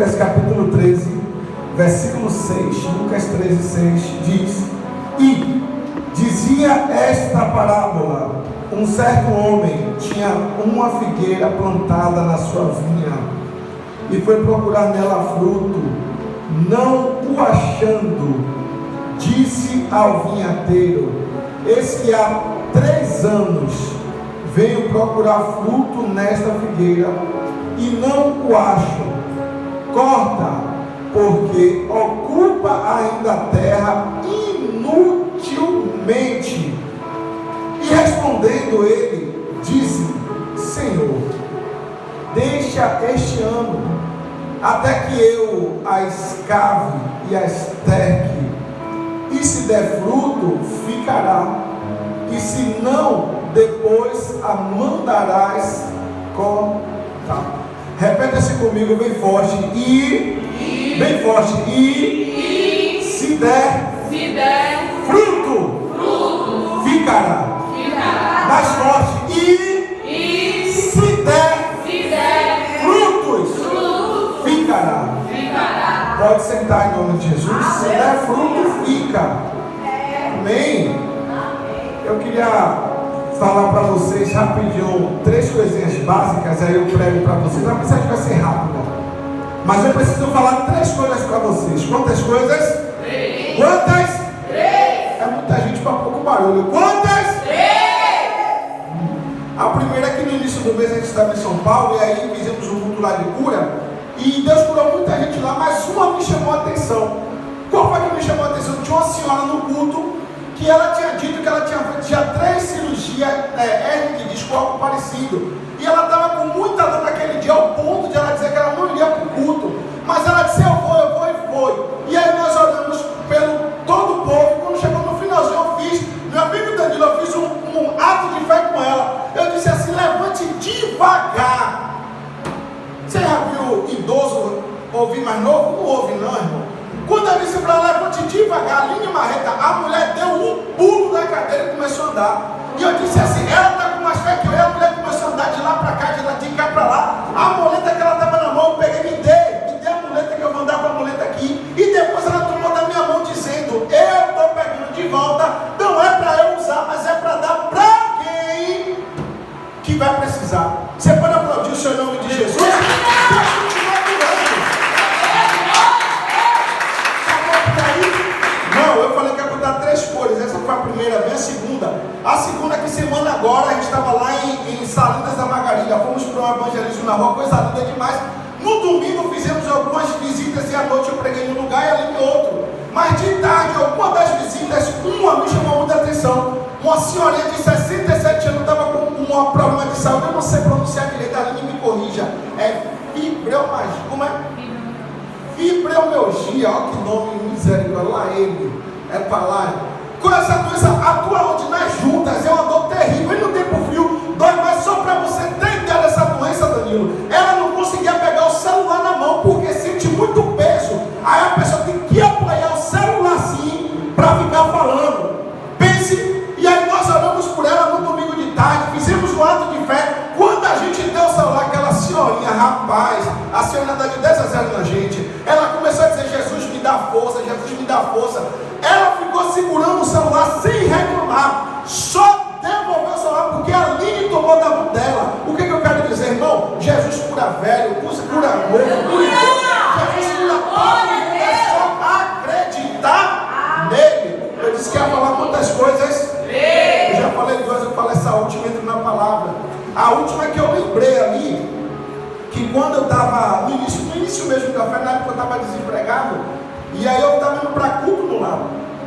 Lucas capítulo 13, versículo 6, Lucas 13, 6, diz: E dizia esta parábola: um certo homem tinha uma figueira plantada na sua vinha, e foi procurar nela fruto. Não o achando, disse ao vinhateiro: eis que há 3 anos venho procurar fruto nesta figueira, e não o acho. Corta, porque ocupa ainda a terra inutilmente. E respondendo ele, disse: Senhor, deixa este ano, até que eu a escave e a esterque, e se der fruto, ficará, e se não, depois a mandarás cortar. Repete-se comigo bem forte. Bem forte. Se der fruto, ficará. Mais forte. Se der frutos, ficará. Pode sentar em nome de Jesus. Se der fruto, fica. Amém. Eu queria falar para vocês rapidinho 3 coisinhas básicas, aí eu prego para vocês. A mensagem vai ser rápida, mas eu preciso falar 3 coisas para vocês. Quantas coisas? 3. Quantas? 3. É muita gente para pouco barulho. Quantas? 3. A primeira é que no início do mês a gente estava em São Paulo, e aí fizemos um culto lá de cura, e Deus curou muita gente lá, mas uma me chamou a atenção. Qual foi que me chamou a atenção? Tinha uma senhora no culto que ela tinha dito que ela tinha feito já 3 cirurgias, hérnia de disco, algo parecido, e ela estava com muita dor naquele dia, ao ponto de ela dizer que ela não iria para o culto, mas ela disse: eu vou e foi. E aí nós oramos pelo todo o povo. Quando chegou no finalzinho, eu fiz, meu amigo Danilo, eu fiz um ato de fé com ela. Eu disse assim: levante devagar. Você já viu idoso ouvir mais novo? Não ouve não, irmão. Quando eu disse para ela: levante devagar, linha marreta, a mulher deu um pulo da cadeira e começou a andar. E eu disse assim: ela está com mais fé que eu. E a mulher começou a andar de lá para cá, de cá para lá. A muleta que ela estava na mão, eu peguei, me dê a muleta, que eu vou andar com a muleta aqui. E depois ela tomou da minha mão dizendo: eu estou pegando de volta, não é para eu usar, mas é para dar para alguém que vai precisar. Você pode aplaudir o seu nome de Jesus? Eu falei que ia contar 3 cores. Essa foi a primeira, vem a segunda. A segunda, que semana agora a gente estava lá em Salinas da Margarida. Fomos para um evangelismo na rua, coisa linda demais. No domingo fizemos algumas visitas, e à noite eu preguei em um lugar e ali em outro. Mas de tarde, alguma das visitas, uma me chamou muita atenção. Uma senhorinha de 67 anos estava com um problema de saúde. Eu não sei pronunciar direito, a língua me corrija. É fibromialgia. Como é? Fibromialgia. Olha que nome misericórdia. Lá ele. É para lá. Com essa doença atua onde? Nas juntas. É uma dor terrível. E no tempo frio dói mais. Só para você ter ideia dessa doença, Danilo, ela não conseguia pegar o celular na mão porque sente muito peso. Aí a pessoa tem que apoiar o celular assim para ficar falando. Pense. E aí nós oramos por ela no domingo de tarde. Fizemos um ato de fé. Quando a gente deu o celular, aquela senhorinha, rapaz, a senhora dá de 10 a 0 na gente. Ela começou a dizer: Jesus me dá força, Jesus me dá força. Ela ficou segurando o celular sem reclamar, só devolveu o celular porque a Aline tomou da mão dela. O que eu quero dizer, irmão? Jesus cura velho, cura novo, cura idoso. Jesus cura todo. É só acreditar nele. Eu disse que ia falar quantas coisas. Eu já falei 2, eu falo essa última, entra na palavra. A última que eu lembrei ali, que quando eu estava no início mesmo do café, na época eu estava desempregado, e aí eu estava indo para culto no lar,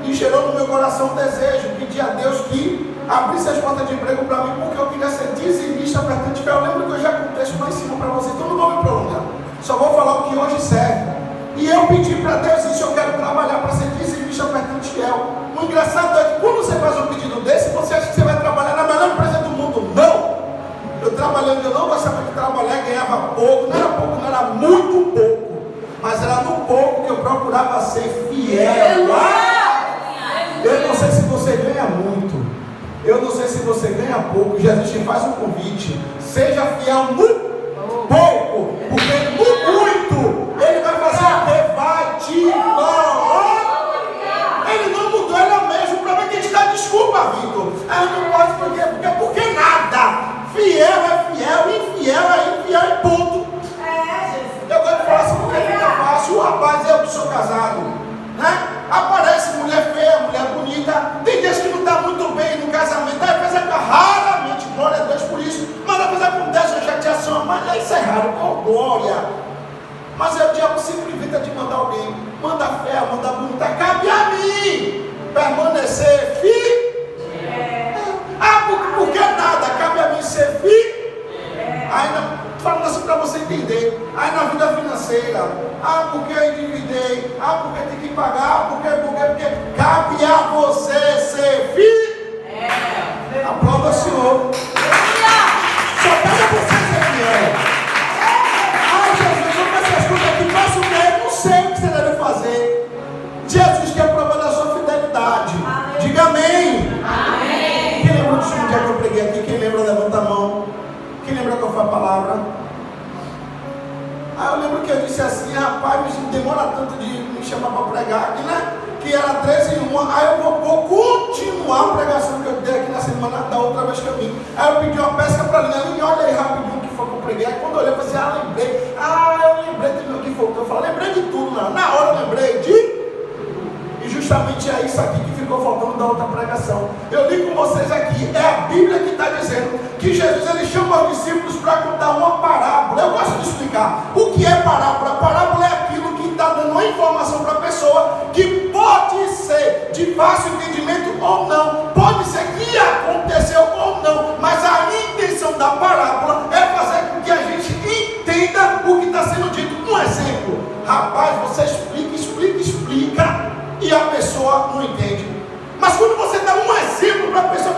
e gerou no meu coração um desejo, pedir a Deus que abrisse as portas de emprego para mim, porque eu queria ser dizimista, ofertante de fé. Eu lembro que eu já contei isso lá em cima para vocês, então não vou me prolongar, só vou falar o que hoje serve. E eu pedi para Deus isso: eu quero trabalhar para ser dizimista, ofertante fiel. O engraçado é que quando você faz um pedido desse, você acha que você vai trabalhar na melhor empresa do mundo. Não! Eu trabalhei onde eu não gostava de trabalhar, ganhava pouco, não era muito pouco, mas era no pouco que eu procurava ser fiel. Eu não sei se você ganha muito, eu não sei se você ganha pouco. Jesus te faz um convite: seja fiel no pouco, porque no muito Ele vai rapaz, eu que sou casado, né? Aparece mulher feia, mulher bonita. Tem dias que não está muito bem no casamento. Às vezes raramente, glória a Deus por isso. Mas às vezes acontece uma chateação. Mas isso é raro, oh glória. Mas o diabo sempre inventa de mandar alguém. Manda feia, manda bonita. Cabe a mim permanecer firme. Por que nada? Cabe a mim ser firme. Aí falando assim para você entender. Aí na vida financeira, porque eu endividei, porque tem que pagar, porque cabe a você ser fiel. Aplauda o Senhor. Só cabe a você ser fiel. Jesus, eu faço essas coisas aqui, faço o que? Não sei o que você deve fazer. Jesus quer provar da sua fidelidade. Amém. Diga amém. Amém. Quem lembra do último dia que eu preguei aqui? Quem lembra, levanta a mão. Quem lembra qual foi a palavra? Eu lembro que eu disse assim, rapaz, demora tanto de me chamar para pregar aqui, né? Que era 13 em 1, aí eu vou continuar a pregação que eu dei aqui na semana da outra vez que eu vim. Aí eu pedi uma pesca para ele, olha aí rapidinho o que foi que eu preguei. Aí quando eu olhei, eu falei assim, lembrei. Eu lembrei do que faltou. Eu falei, lembrei de tudo, não. Na hora eu lembrei de... E justamente é isso aqui que ficou faltando da outra pregação. Eu li com vocês aqui, é a Bíblia que está dizendo que Jesus ele chama os discípulos para contar uma parábola. Eu gosto de explicar o que é parábola. Parábola é aquilo que está dando uma informação para a pessoa que pode ser de fácil entendimento ou não, pode ser que aconteceu ou não, mas a intenção da parábola é fazer com que a gente entenda o que está sendo dito. Um exemplo, rapaz, você explica e a pessoa não entende. Mas quando você dá um exemplo para a pessoa,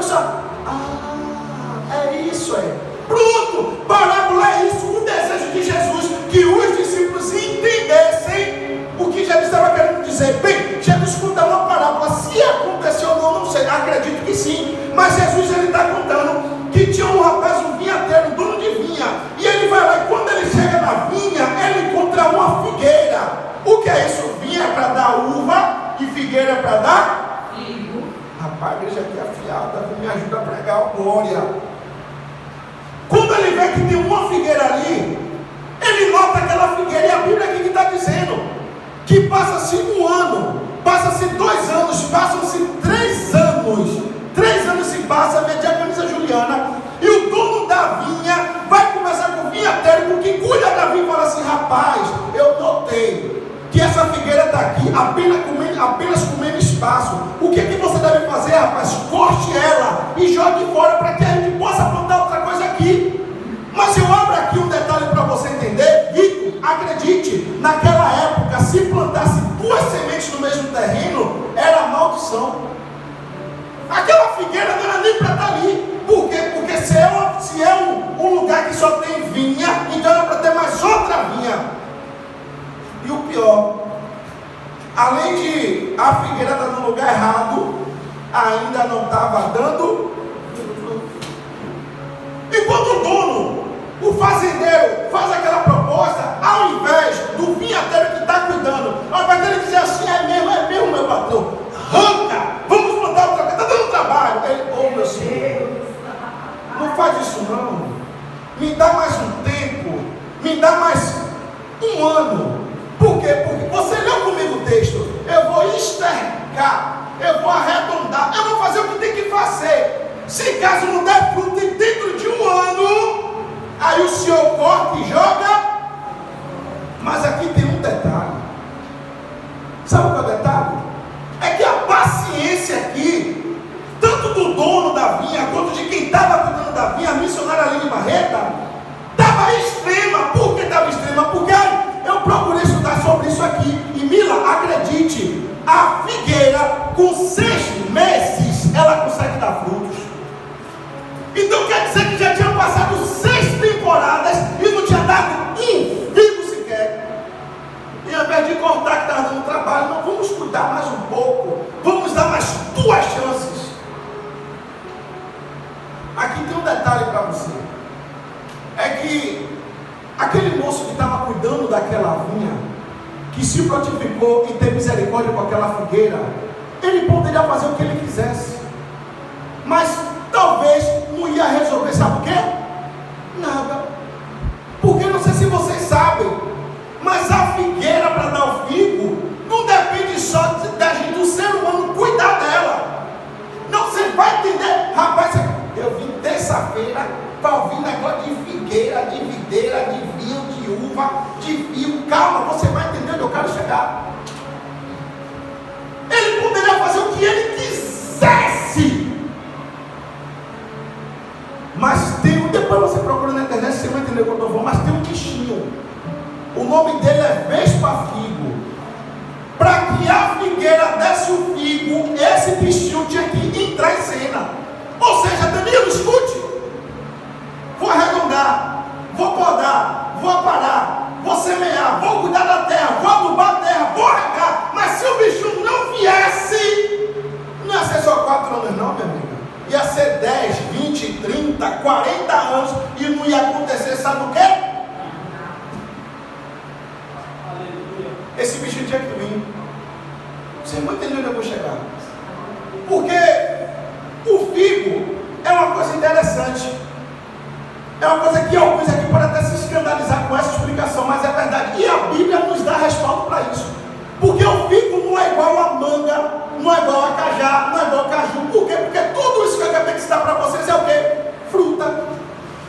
é isso aí. Pronto, parábola é isso, o desejo de Jesus, que os discípulos entendessem o que Jesus estava querendo dizer. Bem, Jesus conta uma parábola, se aconteceu ou não, não sei, acredito que sim, mas Jesus ele está contando que tinha um rapaz, um vinhateiro, um dono de vinha, e ele vai lá, e quando ele chega na vinha, ele encontra uma figueira. O que é isso? Vinha é para dar uva e figueira é para dar figo. Rapaz, a igreja aqui é afiada, me ajuda a pregar a glória. Quando ele vê que tem uma figueira ali, ele nota aquela figueira, e a Bíblia aqui que está dizendo que passa-se 1 ano, passa-se 2 anos, passam-se 3 anos. 3 anos se passa, minha diaconisa Juliana, e o dono da vinha vai conversar com o vinhateiro, com quem cuida da vinha, e fala assim, rapaz, eu notei que essa figueira está aqui, apenas comendo espaço. O que você deve fazer, rapaz? Corte ela e jogue fora para que a gente possa plantar outra coisa aqui. Mas eu abro aqui um detalhe para você entender. Vitor, acredite, naquela época, se plantasse 2 sementes no mesmo terreno, era maldição. Aquela figueira não era nem para estar ali. Por quê? Porque se é um lugar que só tem vinha, então era para ter mais outra vinha. E o pior, além de a figueira estar no lugar errado, ainda não estava dando. E quando o dono, o fazendeiro, faz aquela proposta, ao invés do vinhateiro que está cuidando, ao invés dele dizer assim, é mesmo meu patrão, arranca, vamos plantar outra coisa, está dando trabalho. Ele, meu senhor, não faz isso não, me dá mais um tempo, me dá mais 1 ano. Por quê? Porque você leu comigo o texto, eu vou estercar, eu vou arredondar, eu vou fazer o que tem que fazer. Se caso não der fruto dentro de 1 ano, aí o senhor corta e joga. Mas aqui tem um detalhe. Sabe qual é o detalhe? É que a paciência aqui, tanto do dono da vinha, quanto de quem estava cuidando da vinha, a missionária Aline Barreta, estava extrema. Por que estava extrema? Porque eu procurei estudar sobre isso aqui. E Mila, acredite, a figueira com 6 meses ela consegue dar frutos. Então quer dizer que já tinha passado 6 temporadas e não tinha dado um figo sequer. E ao invés de cortar que estava dando trabalho, não, vamos cuidar mais um pouco, vamos dar mais 2 chances. Aqui tem um detalhe para você. É que aquele moço que estava cuidando daquela vinha, que se prontificou em ter misericórdia com aquela figueira, ele poderia fazer o que ele quisesse, mas talvez não ia resolver, sabe o quê? Nada. Porque não sei se vocês sabem, mas a figueira para dar o nome dele é Vespa-Figo. Para que a figueira desse o figo, esse bichinho tinha que entrar em cena. Ou seja, Danilo, escute. Vou arredondar, vou podar, vou aparar, vou semear, vou cuidar da terra, vou adubar a terra, vou regar. Mas se o bichinho não viesse, não ia ser só 4 anos não, minha amiga. Ia ser 10, 20, 30, 40 anos e não ia acontecer, sabe o quê? Esse bichinho tinha que vir. Você não entendeu onde eu vou chegar? Porque o figo é uma coisa interessante. É uma coisa que alguns aqui podem até se escandalizar com essa explicação, mas é verdade. E a Bíblia nos dá respaldo para isso. Porque o figo não é igual a manga, não é igual a cajá, não é igual a caju. Por quê? Porque tudo isso que eu acabei de citar para vocês é o quê? Fruta.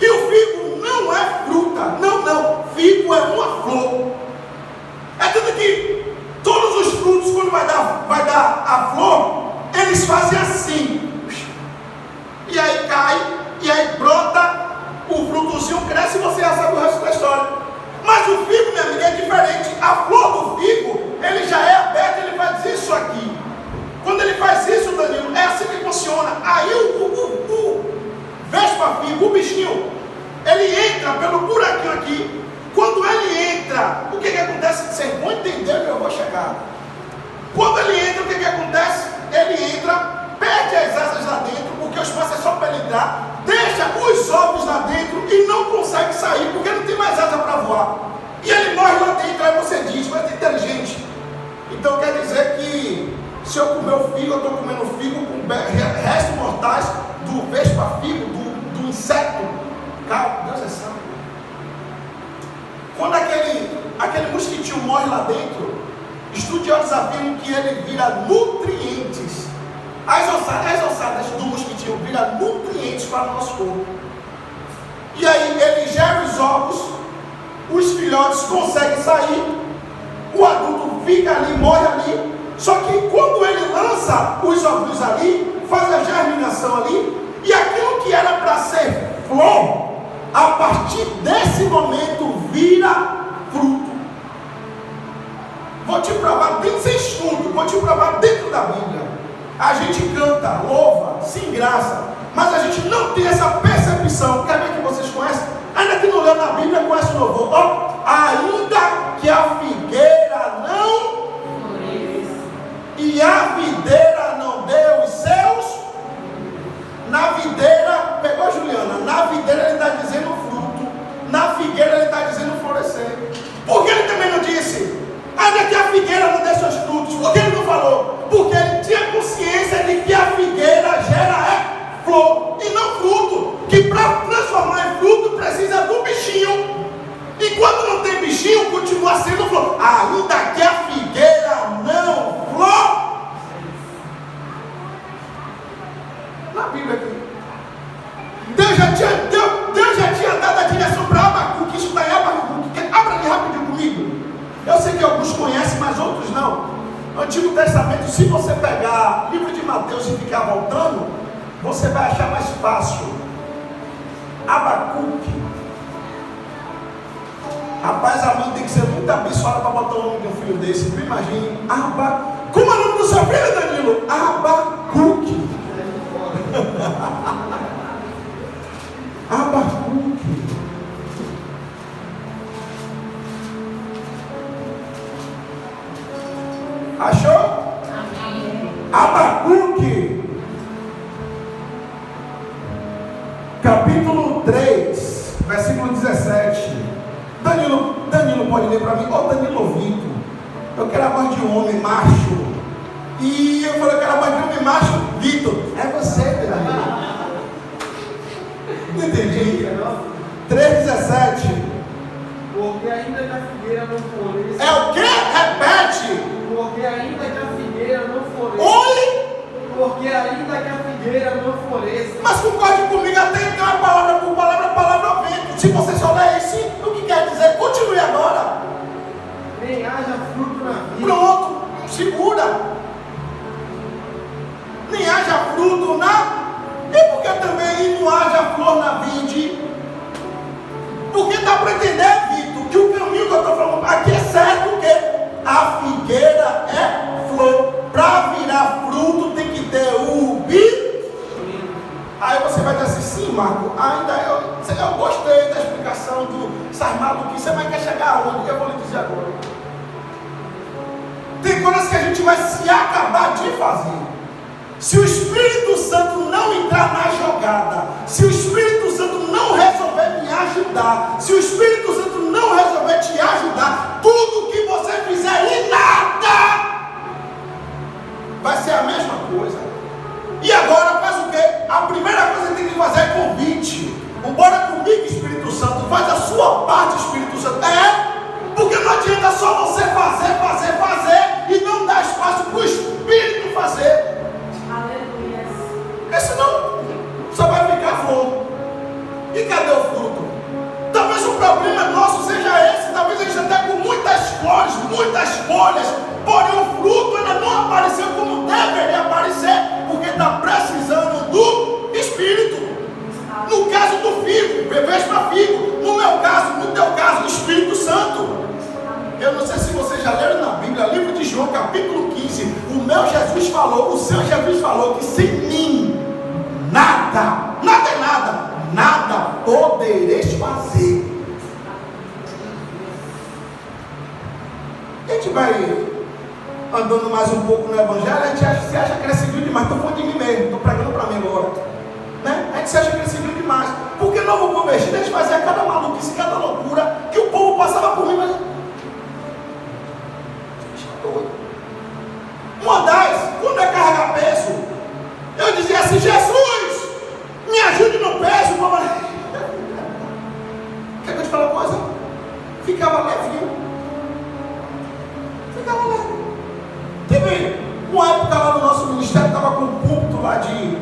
E o figo não é fruta. Não. Figo é uma flor. É tanto que todos os frutos, quando vai dar a flor, eles fazem assim. E aí cai, e aí brota, o frutozinho cresce e você já sabe o resto da história. Mas o figo, minha amiga, é diferente. A flor do figo, ele já é aberto, ele faz isso aqui. Quando ele faz isso, Danilo, é assim que funciona. Aí o Vespa-figo, o bichinho, ele entra pelo buraquinho aqui. Quando ele entra, o que acontece? Vocês vão entender onde eu vou chegar. Quando ele entra, o que acontece? Ele entra, perde as asas lá dentro, porque o espaço é só para ele entrar, deixa os ovos lá dentro e não consegue sair, porque não tem mais asa para voar. E ele morre lá dentro, aí você diz, mas é inteligente. Então quer dizer que se eu comer o figo, eu estou comendo figo com restos mortais do Vespa-figo, do inseto. Calma, Deus é santo. Quando aquele mosquitinho morre lá dentro, estudiosos afirmam que ele vira nutrientes. As ossadas do mosquitinho viram nutrientes para o nosso corpo. E aí ele gera os ovos, os filhotes conseguem sair, o adulto fica ali, morre ali. Só que quando ele lança os ovos ali, faz a germinação ali, e aquilo que era para ser flor, a partir desse momento vira fruto. Vou te provar, tem que ser estudo, vou te provar dentro da Bíblia. A gente canta, louva, se engraça, mas a gente não tem essa percepção. Quer ver que vocês conhecem? Ainda que não leu na Bíblia, conhece o louvor. Ó, ainda que a figueira não e a videira não deu os seus. Na videira, pegou a Juliana, na videira ele está dizendo fruto, na figueira ele está dizendo florescer. Por que ele também não disse, ainda que a figueira não dê seus frutos? Por que ele não falou? Porque ele tinha consciência de que a figueira gera flor e não fruto, que para transformar em fruto precisa do bichinho. E quando não tem bichinho, continua sendo flor. Ainda que a figueira não flor. Na Bíblia aqui. Deus já tinha dado a direção para Abacuque. Isso está em Abacuque. Abra ali rapidinho comigo. Eu sei que alguns conhecem, mas outros não. No Antigo Testamento, se você pegar livro de Mateus e ficar voltando, você vai achar mais fácil. Abacuque. Rapaz, a mãe tem que ser muito abençoada para botar o nome de um filho desse. Tu imagine. Como é o nome do seu filho, Danilo? Abacuque. Abacuque. Achou? Amém. Abacuque, capítulo 3, versículo 17. Danilo pode ler para mim? Danilo Vitor, eu quero a voz de um homem macho. E eu falei, eu quero a voz de um homem macho. Vitor, é você, Danilo. Não entendi. 3,17. Porque ainda que a figueira não floresça. É o quê? Repete. Porque ainda que a figueira não floresça. Oi? Porque ainda que a figueira não floresça. Mas concorde comigo, até então é palavra por palavra, palavra ao vento. Se você só ler isso, o que quer dizer? Continue agora. Nem haja fruto na vida. Pronto, segura. Nem haja fruto na. E por que também não haja flor na vide? Porque dá para entender, Vitor, que o caminho que eu estou falando, aqui é certo que a figueira é flor. Para virar fruto tem que ter o bicho. Aí você vai dizer assim, sim, Marco, ainda eu gostei da explicação dessas maluquices, mas quer chegar aonde? Eu vou lhe dizer agora. Tem coisas que a gente vai se acabar de fazer. Se o Espírito Santo não entrar na jogada, se o Espírito Santo não resolver me ajudar, se o Espírito Santo não resolver te ajudar, tudo que você fizer e nada vai ser a mesma coisa. E agora faz o quê? A primeira coisa que tem que fazer é convite. Bora comigo, Espírito Santo, faz a sua parte, Espírito Santo. Porque não adianta só você fazer e não dar espaço para o Espírito fazer. Aleluia. Porque senão só vai ficar flor. E cadê o fruto? Talvez o problema nosso seja esse. Talvez a gente esteja com muitas flores, muitas folhas, porém o fruto ainda não apareceu como deveria aparecer, porque está precisando do Espírito. No caso do figo, bebês para figo. No meu caso, no teu caso, o Espírito Santo. Eu não sei se vocês já leram na Bíblia, livro de João, capítulo 15. O meu Jesus falou, o seu Jesus falou que sem mim, nada podereis fazer. A gente vai andando mais um pouco no Evangelho, a gente se acha crescido demais. Estou falando de mim mesmo, estou pregando para mim agora. Né? A gente se acha crescido demais. Porque novo convertido, a gente fazia cada maluquice, cada loucura, que o povo passava por mim, mas uma das, quando é carregar peso, eu dizia assim, Jesus, me ajude no peso, mamãe. Quer que eu te fale uma coisa? Ficava levinho. Teve uma época lá no nosso ministério, estava com um púlpito lá de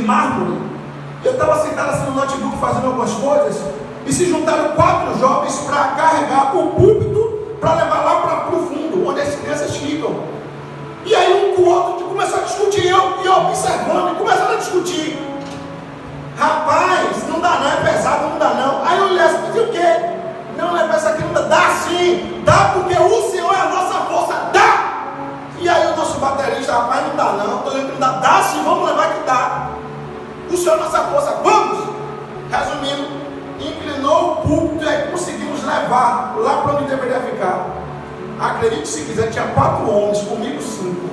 mármore. Eu estava sentado assim no notebook fazendo algumas coisas, e se juntaram 4 jovens para carregar o púlpito para levar lá para o fundo, onde as crianças ficam. E aí um com o outro começou a discutir, e eu observando, e começaram a discutir. Rapaz, não dá não, é pesado, não dá não. Aí eu olhei assim, disse o quê? Não, essa aqui não dá. Dá sim, dá porque o Senhor é a nossa força, dá. E aí o nosso baterista, rapaz, não dá não, estou dizendo que não dá sim, vamos levar que dá. O Senhor é a nossa força, vamos. Resumindo, inclinou o púlpito e aí conseguimos levar lá para onde deveria ficar. Acredite se quiser, tinha 4 homens, comigo 5.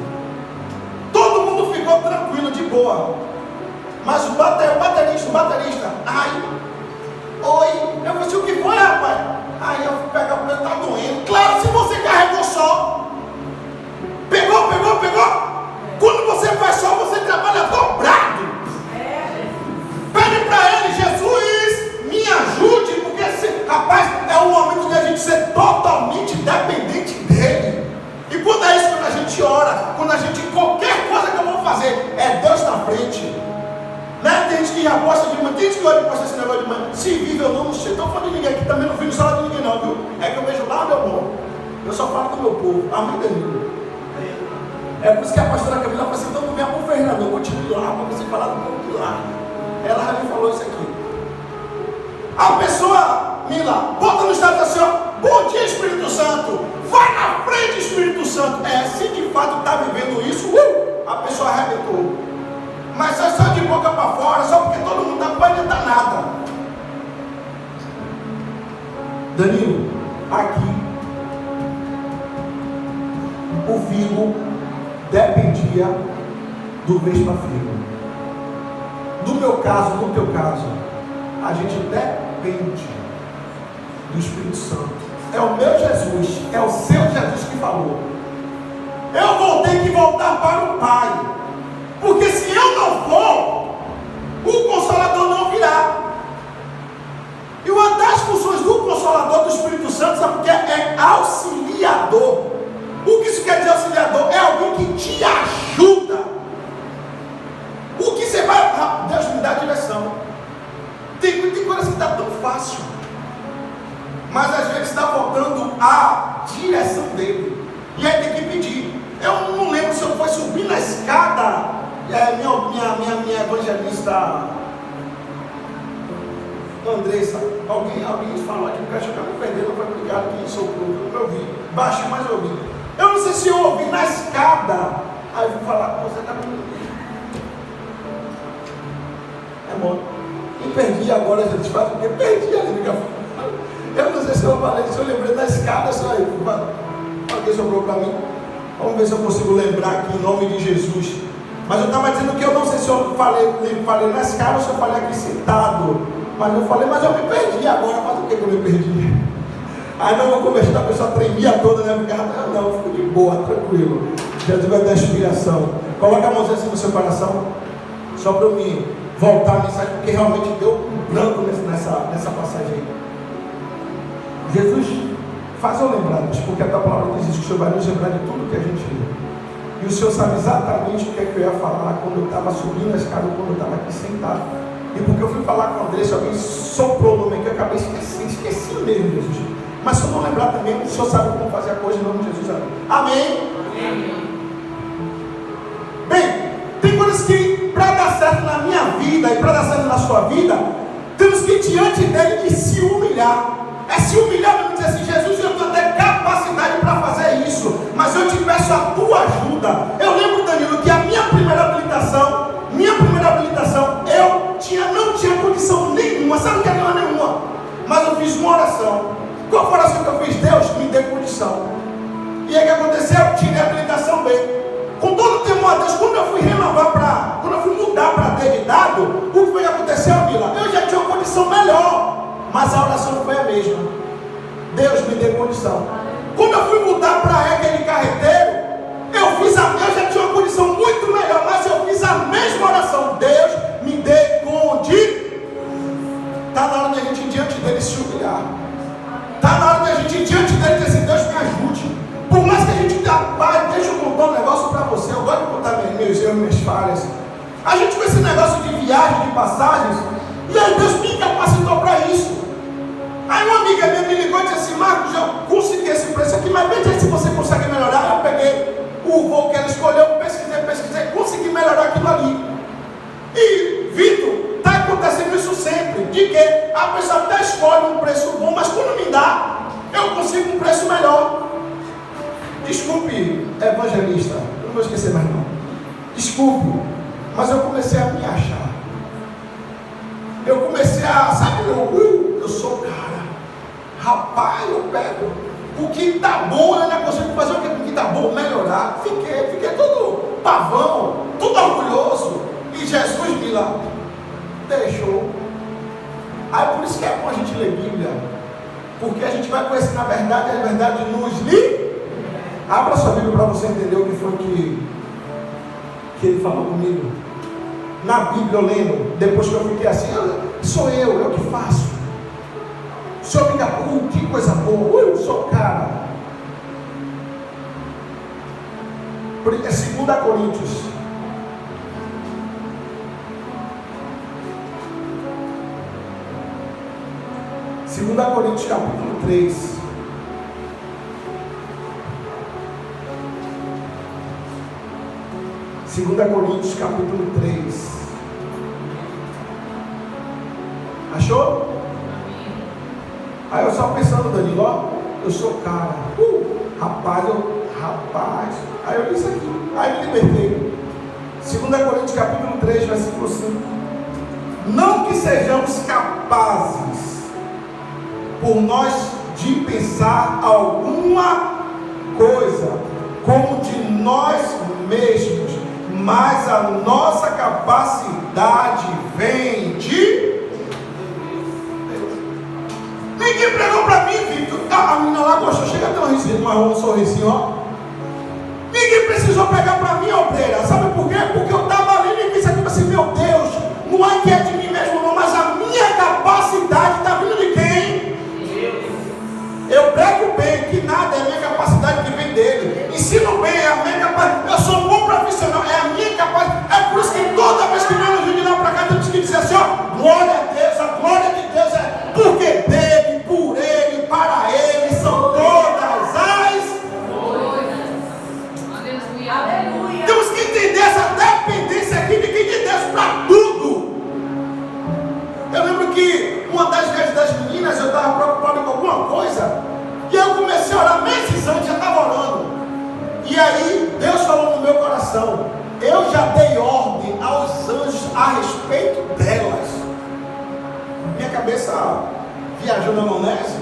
Todo mundo ficou tranquilo, de boa. Mas o baterista, ai, oi, eu falei, o que foi, rapaz? Aí eu fui pegar o meu, tá doendo. Claro, se você carregou só, pegou. Quando você faz só, você trabalha dobrado. Pede para ele, Jesus, me ajude, porque rapaz, é o momento de a gente ser totalmente dependente dele. E quando é isso, quando a gente ora, qualquer coisa que eu vou fazer, é Deus na frente. Né? Tem gente que aposta de manhã, tem gente que olha e posta esse negócio de manhã. Se vive ou não sei. Estou falando de ninguém aqui, também não vivo só de ninguém não, viu? É que eu vejo lá onde eu moro. Eu só falo com o meu povo. Amém, Danilo. É por isso que a pastora Camila falou assim, então não venha para o Fernando, continue lá, para você falar do povo de lá. Ela já me falou isso aqui. A pessoa, Mila, bota no estado assim, ó, bom dia Espírito Santo, vai na frente Espírito Santo. Se de fato está vivendo isso, a pessoa arrebentou. Mas é só de boca para fora, só porque todo mundo não pode adiantar nada. Danilo, aqui o figo dependia do vespa figo. No meu caso, no teu caso, a gente depende do Espírito Santo. É o meu Jesus, é o seu Jesus que falou. Eu vou ter que voltar para o Pai. Porque se eu não for, o Consolador não virá. E uma das funções do Consolador, do Espírito Santo, sabe o que é? É auxiliador. O que isso quer dizer auxiliador? É alguém que te ajuda. O que você vai... Deus me dá direção. Tem coisas que está tão fácil. Mas às vezes está faltando a direção dele. E aí tem que pedir. Eu não lembro se eu fui subir na escada. Minha evangelista Andressa, alguém falou aqui no caixa que eu me perdi, não foi obrigado que soprou, eu ouvi, baixo, mas eu ouvi. Eu não sei se eu ouvi na escada, aí eu vou falar com você, tá comigo. É bom. Me perdi agora, gente, faz porque perdi a ligação. Eu não sei se eu falei, se eu lembrei da escada, só aí, alguém sobrou para mim. Vamos ver se eu consigo lembrar aqui em nome de Jesus. Mas eu estava dizendo que eu não sei se eu falei na escada ou se eu falei aqui sentado. Mas eu falei, mas eu me perdi agora. Mas o que eu me perdi? Aí não vou conversar, a pessoa tremia toda, né? Não, fico de boa, tranquilo. Jesus vai dar inspiração. Coloca a mãozinha assim no seu coração, só para eu me voltar a mensagem, porque realmente deu um branco nessa passagem aí. Jesus, faz eu lembrar-nos, porque a tua palavra diz isso, que o Senhor vai nos lembrar de tudo que a gente lê. E o Senhor sabe exatamente o que é que eu ia falar quando eu estava subindo a escada, quando eu estava aqui sentado. E porque eu fui falar com o André, se alguém soprou o nome aqui, eu acabei esqueci mesmo, Jesus. Mas se eu não lembrar também, o Senhor sabe como fazer a coisa em nome de Jesus. Amém? Amém. Bem, tem coisas que, para dar certo na minha vida e para dar certo na sua vida, temos que ir diante dele e se humilhar. É se humilhar para dizer assim, Jesus, eu não tenho capacidade para fazer isso, mas eu te peço a tua ajuda. Eu lembro, Danilo, que a minha primeira habilitação, eu não tinha condição nenhuma, sabe que não é nenhuma, mas eu fiz uma oração. Qual foi a oração que eu fiz? Deus me dê condição. E aí o que aconteceu? Eu tirei a habilitação B. Com todo o temor a Deus, quando eu fui mudar para D de dado, o que foi que aconteceu, Mila? Eu já tinha uma condição melhor, mas a oração foi a mesma. Deus me dê condição. Quando eu fui mudar para E, aquele carreteiro, eu já tinha uma condição muito melhor, mas eu fiz a mesma oração. Deus me dê condição. Está na hora de a gente ir diante dele se humilhar. Está na hora de a gente ir diante dele e dizer assim, Deus me ajude. Por mais que a gente pai, deixa eu contar um negócio para você. Eu gosto de contar meus erros, minhas falhas. A gente com esse negócio de viagem, de passagens, e aí Deus me capacitou para isso. Aí uma amiga minha me ligou e disse assim, Marcos, eu consegui esse preço aqui, mas veja se você consegue melhorar. Eu peguei o voo que ela escolheu, pesquisei, consegui melhorar aquilo ali. E, Vitor, está acontecendo isso sempre, de que a pessoa até escolhe um preço bom, mas quando me dá, eu consigo um preço melhor. Desculpe, evangelista, eu não vou esquecer mais não. Desculpe, mas eu comecei a me achar. Eu comecei a, sabe, eu sou cara. Rapaz, eu pego o que está bom, eu não consigo fazer o que está bom, melhorar. Fiquei todo pavão, todo orgulhoso. E Jesus me lá deixou. Aí por isso que é bom a gente ler Bíblia. Porque a gente vai conhecer na verdade, a verdade nos livra. Abra sua Bíblia para você entender o que foi que ele falou comigo. Na Bíblia eu lendo, depois que eu fiquei assim, sou eu que faço. O Senhor me capou, que coisa boa, eu sou cara. É 2 Coríntios. Coríntios capítulo 3. Coríntios capítulo 3. Achou? Aí eu só pensando, Danilo, ó, eu sou cara. Rapaz. Aí eu disse aqui, aí me libertei. 2 Coríntios capítulo 3, versículo 5. Não que sejamos capazes por nós de pensar alguma coisa como de nós mesmos, mas a nossa capacidade vem de Deus. Ninguém pregou para mim, Vitor. A menina lá gostou, chega a ter um sorrisinho, ó. Ninguém precisou pregar para mim, obreira. Sabe por quê? Porque eu estava ali e disse aqui assim, meu Deus, não é que é de mim mesmo não, mas a minha capacidade está vindo de quem? Eu prego bem, que nada é a minha capacidade que vem dele. Ensino bem, é a minha capacidade. Eu sou um bom profissional, é a minha capacidade. É por isso que toda vez que nós vamos de lá para cá, temos que dizer assim, ó, glória a Deus, a glória de Deus é porque dele, por ele, para ele, são todas as coisas. Aleluia. Temos que entender essa dependência aqui de quem? De Deus para tudo. Eu lembro que uma das cabeça viajando na maionese.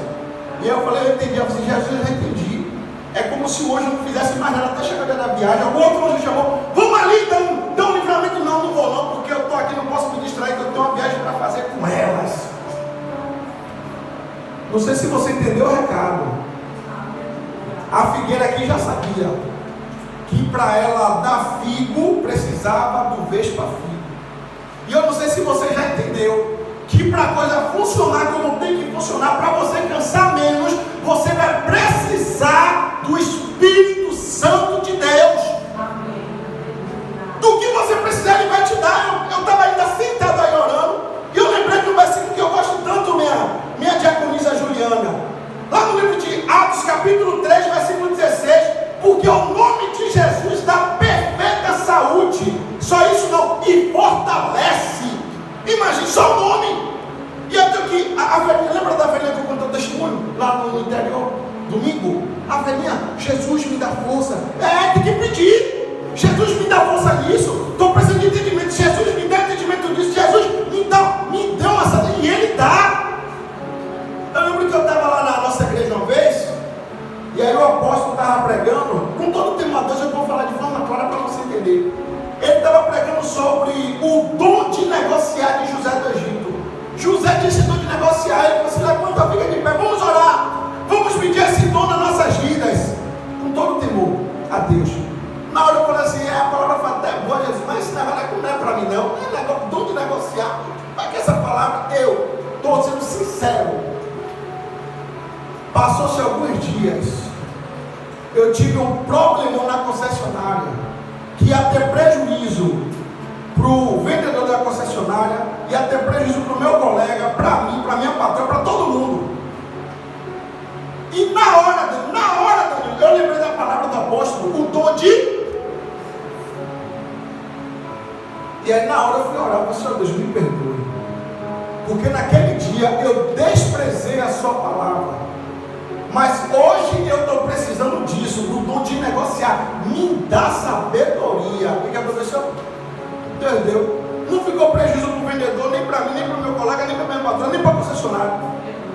E eu falei, eu entendi. Eu falei, Jesus, eu já entendi. É como se hoje eu não fizesse mais nada até chegar da viagem. Algum outro anjo chamou, vamos ali, dá um livramento. Não, não vou não, porque eu estou aqui, não posso me distrair, que eu tenho uma viagem para fazer com elas. Não sei se você entendeu o recado. A figueira aqui já sabia que para ela dar figo precisava do vespa-figo. E eu não sei se você já entendeu que para a coisa funcionar como tem que funcionar, para você cansar menos, você vai precisar do Espírito Santo de Deus. Do que você precisar, Ele vai te dar. Eu estava ainda sentado aí orando, e eu lembrei de um versículo que eu gosto tanto, minha diaconisa Juliana. Lá no livro de Atos, capítulo 3, versículo 16, porque o nome de Jesus dá perfeita saúde. Só isso não, e fortalece. Imagine, só o nome. E eu tenho que, lembra da velhinha que eu contei o testemunho? Lá no interior, domingo? A velhinha, Jesus me dá força. Tem que pedir. Jesus me dá força nisso. Estou precisando de entendimento. Jesus me dá entendimento disso. Jesus me deu uma saúde. E Ele dá. Eu lembro que eu estava lá na nossa igreja uma vez. E aí o apóstolo estava pregando. Com todo o tema 2 eu vou falar de forma clara para você entender. Ele estava pregando sobre o dom de negociar de José do Egito. José tinha esse dom de negociar. Ele falou assim, levanta, fica de pé, vamos orar. Vamos pedir esse dom nas nossas vidas. Com todo o temor a Deus. Na hora eu falei assim, a palavra fala até boa, Jesus, mas esse negócio não é para mim não. É negócio, dom de negociar. Mas que essa palavra, eu estou sendo sincero. Passou-se alguns dias. Eu tive um problema na concessionária. Que ia ter prejuízo para o vendedor da concessionária, ia ter prejuízo para o meu colega, para mim, para minha patroa, para todo mundo. E na hora, eu lembrei da palavra do apóstolo, o dom de... E aí na hora eu fui orar, eu falei, Senhor Deus, me perdoe. Porque naquele dia eu desprezei a sua palavra. Mas hoje eu estou precisando disso, do dom de negociar. Me dá sabedoria. O que aconteceu? Deus deu. Não ficou prejuízo para o vendedor, nem para mim, nem para o meu colega, nem para minha patrona, nem para o concessionário.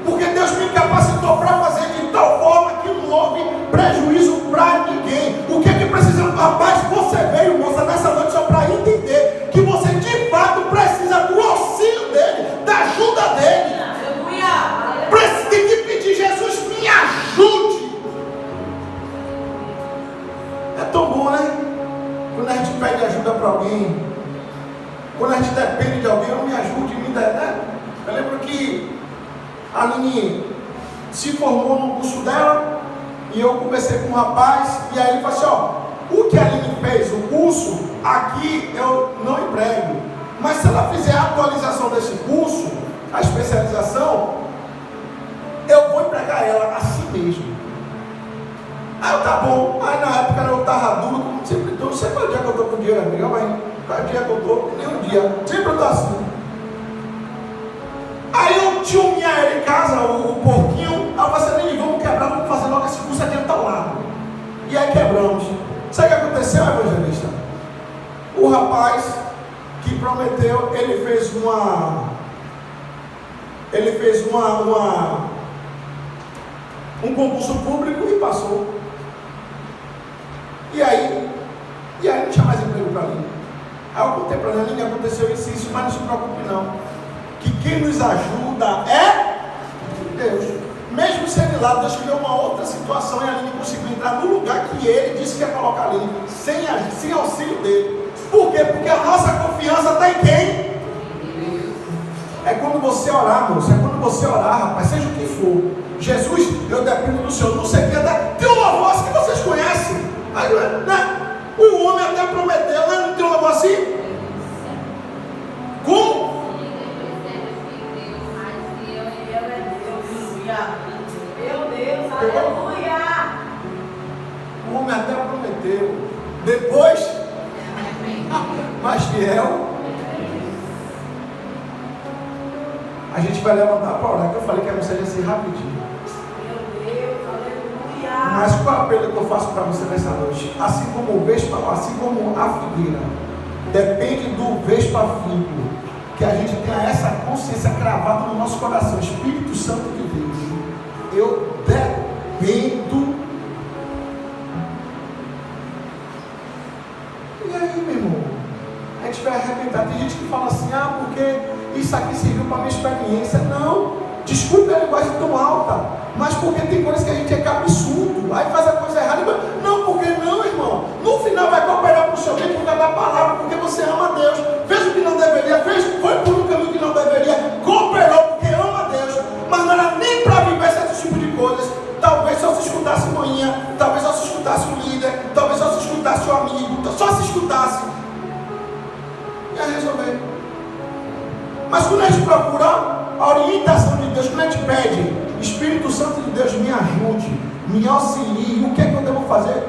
Porque Deus me capacitou para fazer de tal forma que não houve prejuízo para ninguém. O que é que precisamos? Rapaz, você veio, moça, nessa noite só para entender que você de fato precisa do auxílio dele, da ajuda dele. Aleluia. Tem que pedir, Jesus, me ajude. É tão bom, né? Quando a gente pede ajuda para alguém, quando a gente depende de alguém, me ajude, me dê, né? Eu lembro que a Aline se formou no curso dela e eu conversei com um rapaz e aí ele falou assim, ó, o que a Aline fez, o curso, aqui eu não emprego, mas se ela fizer a atualização desse curso, a especialização, eu vou empregar ela assim mesmo. Aí eu, tá bom. Aí na época eu estava duro, como sempre estou. Não sei qual dia que eu estou com dinheiro, amiga, mas qual dia que eu estou, nenhum dia. Sempre eu estou assim. Aí eu tinha um minha em casa, o porquinho. Aí eu falei assim, vamos quebrar, vamos fazer logo esse curso aqui ao lado. E aí quebramos. Sabe o que aconteceu, evangelista? O rapaz que prometeu, ele fez um concurso público e passou. E aí não tinha mais emprego para mim. Aí eu contei para ela, ninguém aconteceu isso, mas não se preocupe não. Que quem nos ajuda é Deus. Mesmo sendo lá, Deus criou uma outra situação e a Aline conseguiu entrar no lugar que ele disse que ia colocar a Aline, sem auxílio dele. Por quê? Porque a nossa confiança está em quem? É quando você orar, moço, é quando você orar, rapaz, seja o que for. Jesus, eu dependo do Senhor, não sei o que, tem uma voz que vocês conhecem. Aí, né? O homem até prometeu, né? Não tem uma voz assim? Como? Meu Deus, aleluia! O homem até prometeu. Depois, mais fiel. A gente vai levantar para orar, que eu falei que a mensagem ia ser rapidinho. Meu Deus, aleluia! Mas qual é o apelo que eu faço para você nessa noite? Assim como o vespa, assim como a figueira, depende do vespa-figo que a gente tenha essa consciência cravada no nosso coração. Espírito Santo de Deus, eu dependo. E aí, meu irmão, a gente vai arrebentar. Tem gente que fala assim, porque isso aqui serviu para minha experiência. Não, desculpe a linguagem tão alta, mas porque tem coisas que a gente é cabeçudo, aí faz a coisa errada. Não, porque não, irmão. No final vai cooperar para o seu bem por causa da palavra, porque você ama a Deus. Fez o que não deveria, foi por um caminho que não deveria, cooperou porque ama a Deus, mas não era nem para viver esse tipo de coisas. Talvez só se escutasse manhã, talvez só se escutasse o líder, talvez só se escutasse o amigo, só se escutasse. Ia resolver. Mas quando a gente procura a orientação de Deus, quando a gente pede, Espírito Santo de Deus, me ajude, me auxilie, o que é que eu devo fazer,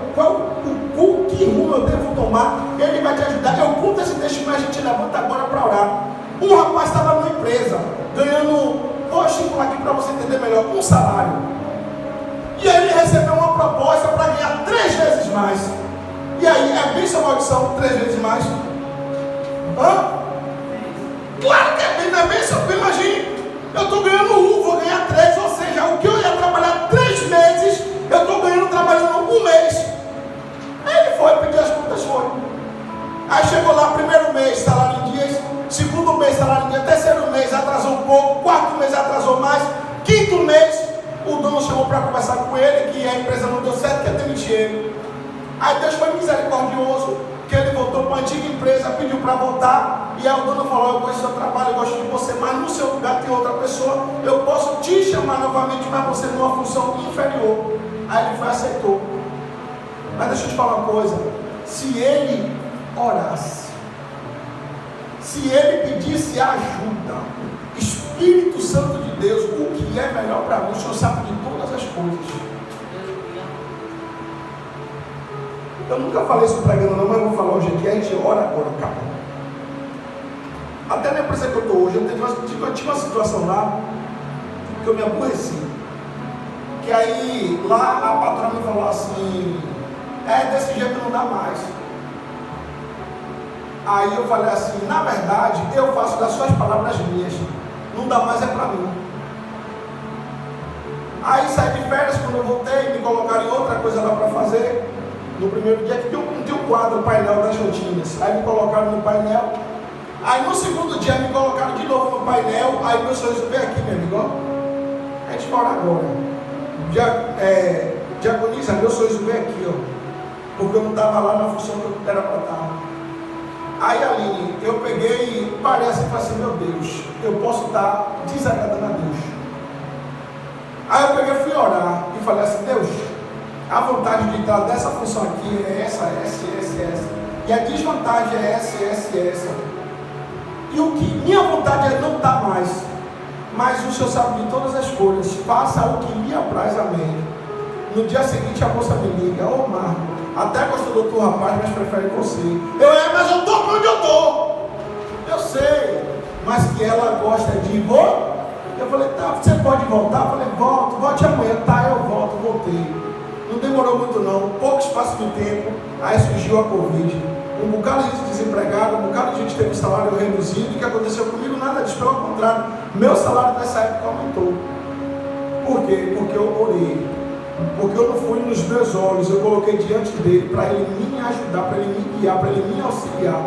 que rumo eu devo tomar, Ele vai te ajudar. Eu conto esse testemunho, a gente levanta agora para orar. Um rapaz estava numa empresa, ganhando, vou estimular aqui para você entender melhor, um salário. E aí ele recebeu uma proposta para ganhar 3 vezes mais. E aí, é bênção ou maldição, 3 vezes mais? Claro que é bem, não é bênção. Imagine, eu estou ganhando vou ganhar 3, ou seja, o que eu ia trabalhar 3 meses, eu estou ganhando trabalhando 1 mês. Aí ele foi pedir as contas, foi. Aí chegou lá, primeiro mês, salário em dias, segundo mês, salário em dias, terceiro mês atrasou um pouco, quarto mês atrasou mais, quinto mês, o dono chamou para conversar com ele, que a empresa não deu certo, que ia demitir ele. Aí Deus foi misericordioso, que ele voltou para a antiga empresa, pediu para voltar, e aí o dono falou, eu gosto do seu trabalho, eu gosto de você, mas no seu lugar tem outra pessoa, eu posso te chamar novamente, mas você numa função inferior. Aí ele foi e aceitou. Mas deixa eu te falar uma coisa, se ele orasse, se ele pedisse ajuda, Espírito Santo de Deus, o que é melhor para mim, o Senhor sabe de todas as coisas. Eu nunca falei isso pregando não, mas eu vou falar hoje aqui, a gente ora agora, acabou. Até na empresa que eu estou hoje, eu tive uma situação lá, que eu me aborreci. Que aí, lá a patrona me falou assim, desse jeito não dá mais. Aí eu falei assim, na verdade, eu faço das suas palavras minhas, não dá mais é para mim. Aí saí de férias, quando eu voltei, me colocaram em outra coisa lá para fazer. No primeiro dia que tinha um quadro, o painel das rotinas. Aí me colocaram no painel. Aí no segundo dia me colocaram de novo no painel. Aí meu sorriso veio aqui, meu amigo. A gente fala agora. Diaconisa, meu sorriso veio aqui, ó. Porque eu não estava lá na função que eu era para estar. Aí Aline, eu peguei e parei assim e falei assim, meu Deus, eu posso estar desagradando a Deus. Aí eu peguei e fui orar e falei assim, Deus, a vantagem de estar dessa função aqui é essa. E a desvantagem é essa. E o que minha vontade é não estar mais. Mas o Senhor sabe de todas as coisas. Faça o que lhe apraz, amém. No dia seguinte a moça me liga, Marco, até gostou do teu rapaz, mas prefere você. Mas eu estou onde eu estou. Eu sei. Mas que ela gosta de vou. Eu falei, tá, você pode voltar? Eu falei, volte amanhã. Tá, eu volto, voltei. Não demorou muito não, pouco espaço de tempo, aí surgiu a Covid. Um bocado de gente desempregada, um bocado de gente teve salário reduzido. E o que aconteceu comigo? Nada disso, pelo contrário, meu salário nessa época aumentou. Por quê? Porque eu orei. Porque eu não fui nos meus olhos, eu coloquei diante dele para ele me ajudar, para ele me guiar, para ele me auxiliar.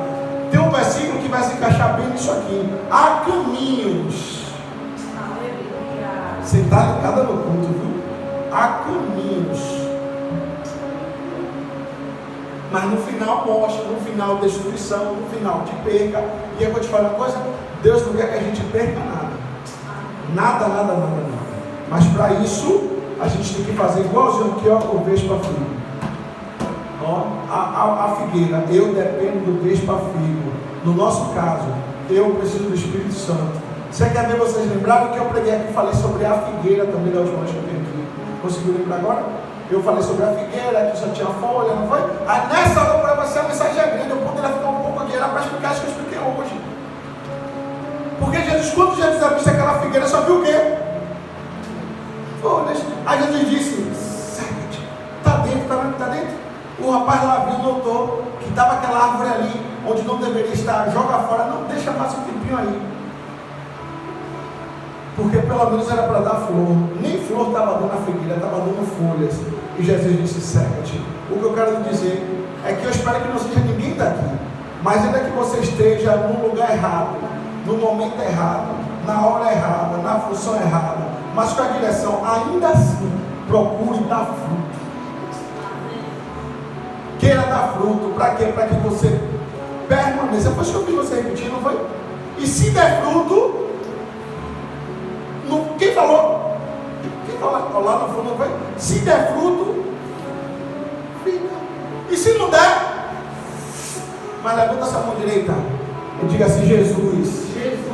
Tem um versículo que vai se encaixar bem nisso aqui. Há caminhos. Você está ligado no culto, viu? Há caminhos. Mas no final mostra, no final destruição, no final de perca. E eu vou te falar uma coisa, Deus não quer que a gente perca nada. Nada. Mas para isso, a gente tem que fazer igualzinho aqui, ó, o vespa figo. Ó, a figueira, eu dependo do vespa figo. No nosso caso, eu preciso do Espírito Santo. Você quer ver vocês lembrarem que eu preguei aqui, falei sobre a figueira também da última vez que eu vim aqui. Conseguiu lembrar agora? Eu falei sobre a figueira, que só tinha folha, não foi? Aí nessa hora para você a mensagem é grande, eu poderia ficar um pouco aqui, era para explicar isso que eu expliquei hoje. Porque Jesus, quando Jesus avistou aquela figueira, só viu o quê? Folhas. Aí Jesus disse, segue-te, está dentro. O rapaz lá viu, notou que estava aquela árvore ali, onde não deveria estar, joga fora, não, deixa mais um tempinho aí. Porque pelo menos era para dar flor. Nem flor estava dando a figueira, estava dando folhas. E Jesus disse, seca-te. O que eu quero lhe dizer é que eu espero que não seja ninguém daqui, mas ainda que você esteja no lugar errado, no momento errado, na hora errada, na função errada, mas com a direção, ainda assim, procure dar fruto. Queira dar fruto, para quê? Para que você permaneça. Foi isso que eu fiz você repetir, não foi? E se der fruto, quem falou? Quem falou lá no fundo, não foi? Se der fruto, fica. E se não der, mas levanta essa mão direita e diga assim, Jesus,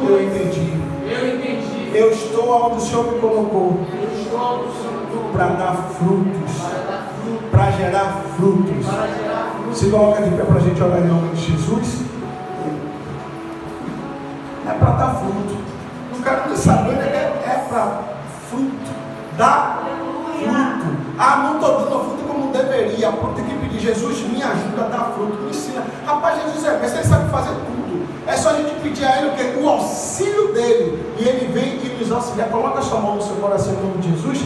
eu entendi. Eu estou onde o Senhor me colocou. Para dar frutos. Para gerar frutos. Se coloca de pé para a gente orar em nome de Jesus. É para dar fruto. Não quero nem saber, é para fruto. Dá fruto. Ah, não estou dando fruto como deveria. Tem que pedir, Jesus, me ajuda a dar fruto. Me ensina. Rapaz, Jesus é mestre, ele sabe fazer tudo. É só a gente pedir a ele o quê? O auxílio dele. E ele vem e nos auxilia. Coloca a sua mão no seu coração em nome de Jesus.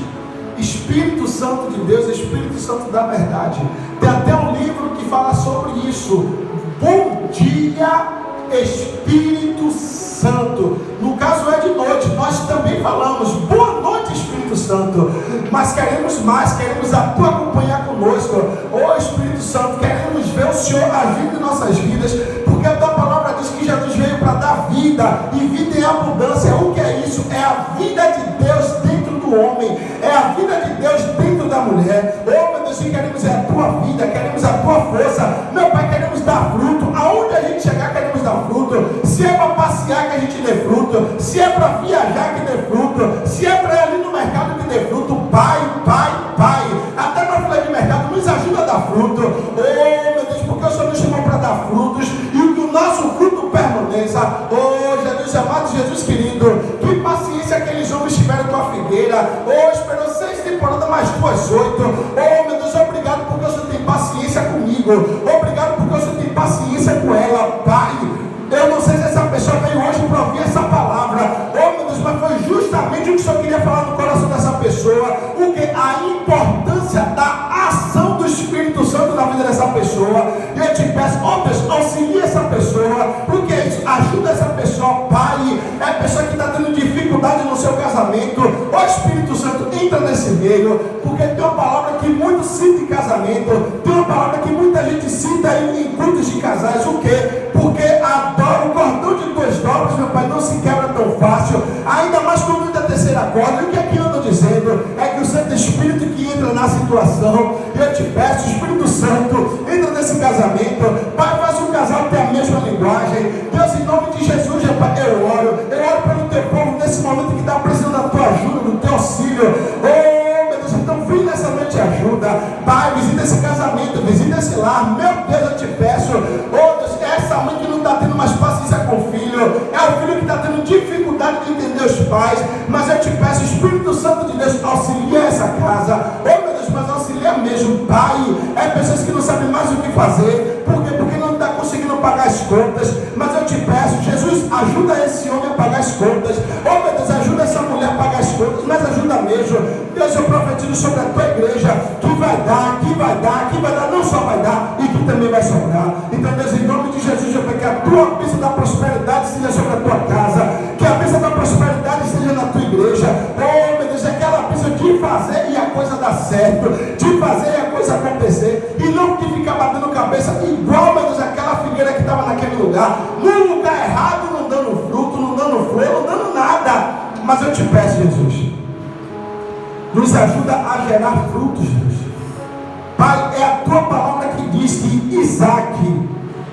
Espírito Santo de Deus, Espírito Santo da verdade. Tem até um livro que fala sobre isso. Bom dia, Espírito Santo. No caso é de noite, nós também falamos boa noite, Espírito Santo. Mas queremos mais, queremos a tua companhia conosco. Ô Espírito Santo, queremos ver o Senhor agindo em nossas vidas, porque a tua palavra diz que Jesus veio para dar vida e vida em abundância. O que é isso? É a vida de Deus dentro do homem, é a vida de Deus dentro da mulher. Oh meu Deus, queremos a tua vida, queremos a tua força. Meu Pai, queremos dar fruto. Aonde a gente chegar, queremos dar fruto. Se é para passear, que a gente dê fruto. Se é para viajar, que dê fruto. Se é para ir ali no mercado, que dê fruto. Pai, até na fila de mercado, nos ajuda a dar fruto. Oh meu Deus, porque o Senhor nos chamou para dar frutos e que o nosso fruto permaneça. Oh Jesus amado, Jesus querido, que paciência aqueles homens tiveram com a figueira. Oh, esperou 6 temporadas mais 2, 8. Oh meu Deus, obrigado porque o Senhor tem paciência comigo. Obrigado porque o Senhor tem paciência com ela. Pai, eu não sei se essa pessoa veio hoje para ouvir essa palavra. Oh meu Deus, mas foi justamente o que o Senhor queria falar no coração dessa pessoa. O que? A importância da ação do Espírito Santo na vida dessa pessoa. E eu te peço, oh Deus, auxilie essa pessoa. Porque isso ajuda essa pessoa. Pai, é a pessoa que está tendo dificuldade no seu casamento. O Espírito Santo entra nesse meio. Porque tem uma palavra que muitos citam em casamento. Tem uma palavra que muita gente cita em cultos de casais. O que? Porque o cordão de 2 dobras, meu Pai, não se quebra tão fácil. Ainda mais quando da terceira corda. E o que aqui eu estou dizendo é que o Santo Espírito que entra na situação. Eu te peço, Espírito Santo, entra nesse casamento. Pai, faz um casal ter a mesma linguagem. Deus, em nome de Jesus, Pai, eu oro pelo teu povo nesse momento que está precisando da tua ajuda, do teu auxílio. Oh meu Deus, então vem nessa noite e ajuda. Pai, visita esse casamento, visita esse lar. Meu Deus, eu te peço. Oh Deus, essa mãe que não está tendo mais paciência com o filho, é o filho que está tendo dificuldade de entender os pais, mas eu te peço, Espírito Santo de Deus, auxilia essa casa. Oh meu Deus, mas auxilia mesmo, Pai. É pessoas que não sabem mais o que fazer. Por quê? Porque não está conseguindo pagar as contas. Mas eu te peço, Jesus, ajuda esse homem a pagar as contas. Oh meu Deus, ajuda essa mulher a pagar as contas, mas ajuda mesmo. Deus, eu profetizo sobre a tua igreja que vai dar, não só vai dar, e que também vai sobrar. Então Deus, em nome de Jesus, eu peço que a tua bênção da prosperidade seja sobre a tua casa, que a bênção da prosperidade seja na tua igreja. Oh meu Deus, aquela bênção de fazer e a coisa dar certo, de fazer e a coisa acontecer, e não que ficar batendo cabeça igual, meu Deus, aquela figueira que estava naquele lugar, no lugar errado, não dando fruto, não dando flor, não dando nada. Mas eu te peço, Jesus, nos ajuda a gerar frutos, Deus. Pai, é a tua palavra que diz que Isaac,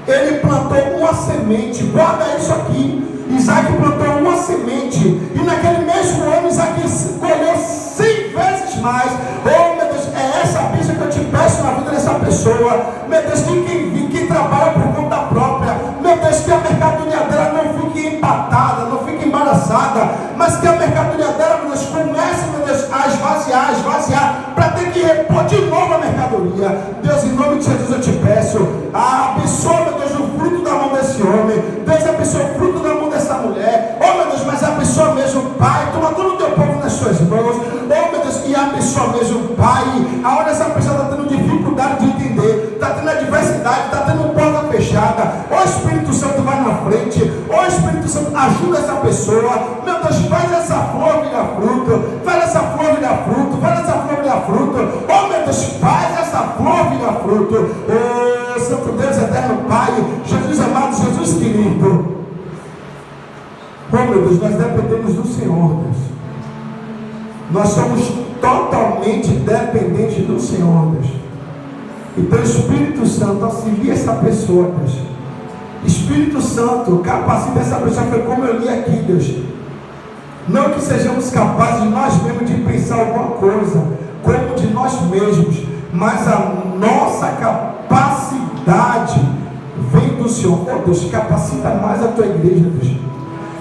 ele plantou uma semente. Guarda isso aqui. Isaac plantou uma semente, e naquele mesmo ano Isaac colheu 100 vezes mais. Oh meu Deus, é essa bênção que eu te peço na vida dessa pessoa. Meu Deus, que quem trabalha por conta própria, meu Deus, que a mercadoria dela não fique empatada, não fique embaraçada, mas que a mercadoria dela, meu Deus, comece, meu Deus, a esvaziar, para ter que repor de novo a mercadoria. Deus, em nome de Jesus eu te peço, abençoa, meu Deus, o fruto da necessidade, está tendo porta fechada. O Espírito Santo vai na frente. O Espírito Santo ajuda essa pessoa. Meu Deus, faz essa flor virar fruto. Faz essa flor virar fruto. Faz essa flor virar fruto. Oh, meu Deus, faz essa flor virar fruto. Oh, Santo Deus, eterno Pai, Jesus amado, Jesus querido. Oh, meu Deus, nós dependemos do Senhor, Deus. Nós somos totalmente dependentes do Senhor, Deus. Então, Espírito Santo, auxilia essa pessoa, Deus. Espírito Santo, capacita essa pessoa. Foi como eu li aqui, Deus. Não que sejamos capazes de nós mesmos de pensar alguma coisa, como de nós mesmos, mas a nossa capacidade vem do Senhor. Oh, Deus, capacita mais a tua igreja, Deus.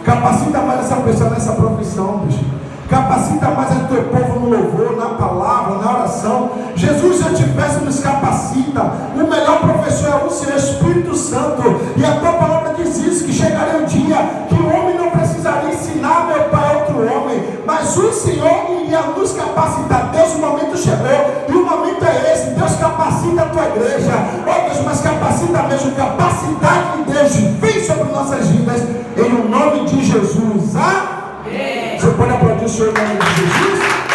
Capacita mais essa pessoa nessa profissão, Deus. Capacita mais o teu povo no louvor, na palavra, na oração. Jesus, eu te peço, nos capacita. O melhor professor é o Senhor, Espírito Santo. E a tua palavra diz isso, que chegaria um dia que o homem não precisaria ensinar, meu Pai, outro homem, mas o Senhor iria nos capacitar. Deus, o momento chegou, e o momento é esse. Deus, capacita a tua igreja. Oh Deus, mas capacita mesmo, capacidade de Deus vem sobre nossas vidas, em nome de Jesus. Você pode aplaudir o Senhor em nome de Jesus?